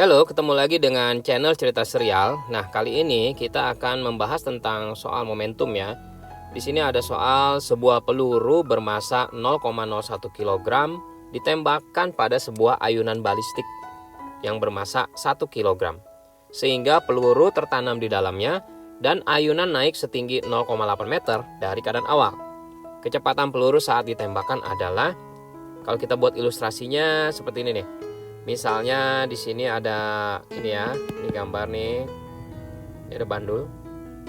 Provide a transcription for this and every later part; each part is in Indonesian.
Halo, ketemu lagi dengan channel Cerita Serial. Nah, kali ini kita akan membahas tentang soal momentum ya. Di sini ada soal sebuah peluru bermasa 0,01 kg ditembakkan pada sebuah ayunan balistik yang bermasa 1 kg. Sehingga peluru tertanam di dalamnya dan ayunan naik setinggi 0,8 meter dari keadaan awal. Kecepatan peluru saat ditembakkan adalah, kalau kita buat ilustrasinya seperti ini nih. Misalnya di sini ada ini ya, ini gambar nih. Ini ada bandul.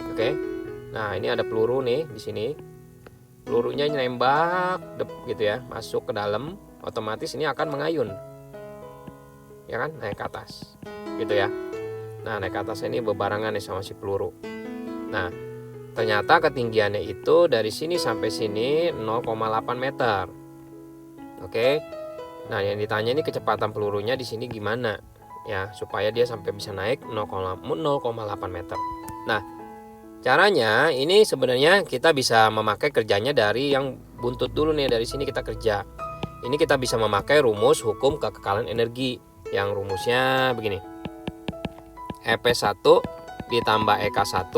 Oke. Nah, ini ada peluru nih di sini. Pelurunya nembak gitu ya, masuk ke dalam, otomatis ini akan mengayun. Ya kan? Naik ke atas. Gitu ya. Nah, naik ke atas ini berbarengan nih sama si peluru. Nah, ternyata ketinggiannya itu dari sini sampai sini 0,8 meter. Oke. Nah, yang ditanya ini kecepatan pelurunya di sini gimana ya, supaya dia sampai bisa naik 0,8 meter. Nah, caranya ini sebenarnya kita bisa memakai kerjanya dari yang buntut dulu nih, dari sini kita kerja. Ini kita bisa memakai rumus hukum kekekalan energi yang rumusnya begini. EP1 ditambah EK1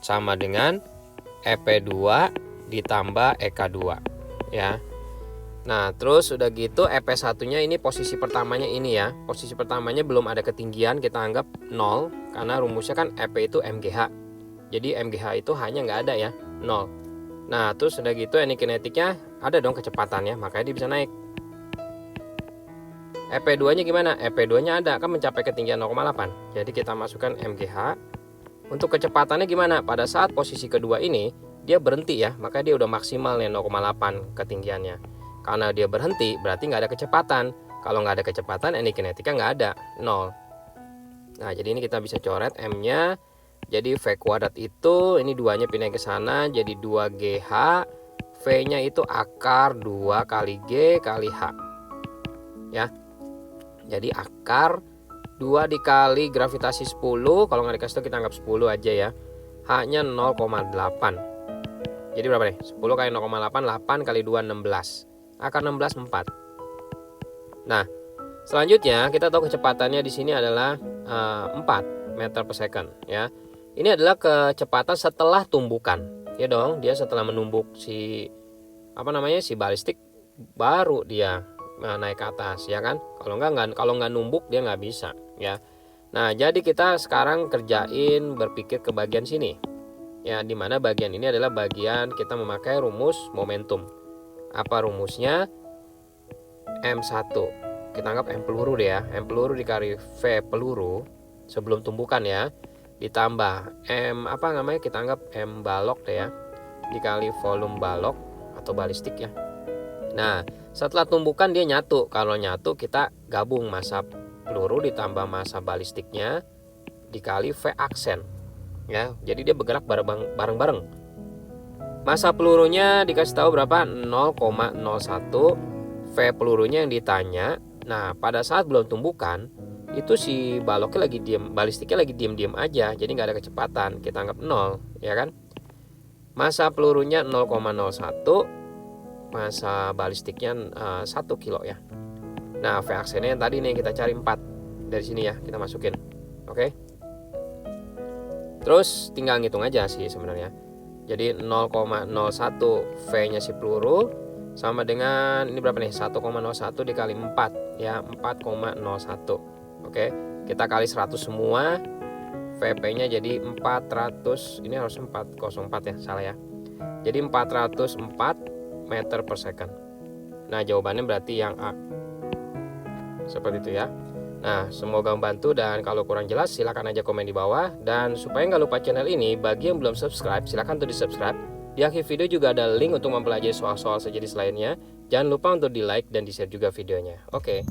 sama dengan EP2 ditambah EK2 ya. Nah, terus udah gitu EP1-nya ini posisi pertamanya ini ya. Posisi pertamanya belum ada ketinggian, kita anggap 0 karena rumusnya kan EP itu MGH. Jadi MGH itu hanya nggak ada ya, 0. Nah, terus udah gitu energi kinetiknya ada dong kecepatannya, makanya dia bisa naik. EP2-nya gimana? EP2-nya ada, kan mencapai ketinggian 0,8. Jadi kita masukkan MGH. Untuk kecepatannya gimana? Pada saat posisi kedua ini dia berhenti ya, maka dia udah maksimal nih 0,8 ketinggiannya. Karena dia berhenti berarti nggak ada kecepatan. Kalau nggak ada kecepatan, energi kinetika nggak ada, 0. Nah, jadi ini kita bisa coret M-nya. Jadi V kuadrat itu, ini 2-nya pindah ke sana, jadi 2GH. V-nya itu akar 2 kali G kali H. Ya. Jadi akar 2 dikali gravitasi 10. Kalau nggak dikasih tahu kita anggap 10 aja ya. H-nya 0,8. Jadi berapa nih? 10 kali 0,8, 8 kali 2, 16. Akar 16 4. Nah, selanjutnya kita tahu kecepatannya di sini adalah 4 meter per second ya. Ini adalah kecepatan setelah tumbukan. Ya dong, dia setelah menumbuk si si balistik baru dia naik ke atas ya kan. Kalau nggak numbuk dia nggak bisa ya. Nah, jadi kita sekarang kerjain berpikir ke bagian sini. Ya, di mana bagian ini adalah bagian kita memakai rumus momentum. Apa rumusnya? M1. Kita anggap M peluru deh ya. M peluru dikali V peluru sebelum tumbukan ya. Ditambah M kita anggap M balok deh ya. Dikali volume balok atau balistik ya. Nah, setelah tumbukan dia nyatu. Kalau nyatu kita gabung massa peluru ditambah massa balistiknya dikali V aksen. Ya, jadi dia bergerak bareng-bareng. Massa pelurunya dikasih tahu berapa? 0,01. V pelurunya yang ditanya. Nah, pada saat belum tumbukan itu si baloknya lagi diam, balistiknya lagi diam-diam aja, jadi nggak ada kecepatan. Kita anggap 0, ya kan? Massa pelurunya 0,01, massa balistiknya 1 kilo ya. Nah, V aksennya yang tadi nih kita cari 4 dari sini ya, kita masukin. Oke. Terus tinggal ngitung aja sih sebenarnya. Jadi 0,01 V-nya si peluru sama dengan ini berapa nih? 1,01 dikali 4 ya, 4,01. Oke, kita kali 100 semua. VP-nya jadi 400. Ini harus 404 ya, salah ya. Jadi 404 meter per second. Nah, jawabannya berarti yang A. Seperti itu ya. Nah, semoga membantu, dan kalau kurang jelas silahkan aja komen di bawah. Dan supaya nggak lupa channel ini, bagi yang belum subscribe silahkan tuh di subscribe. Di akhir video juga ada link untuk mempelajari soal-soal sejenis lainnya. Jangan lupa untuk di like dan di share juga videonya. Oke.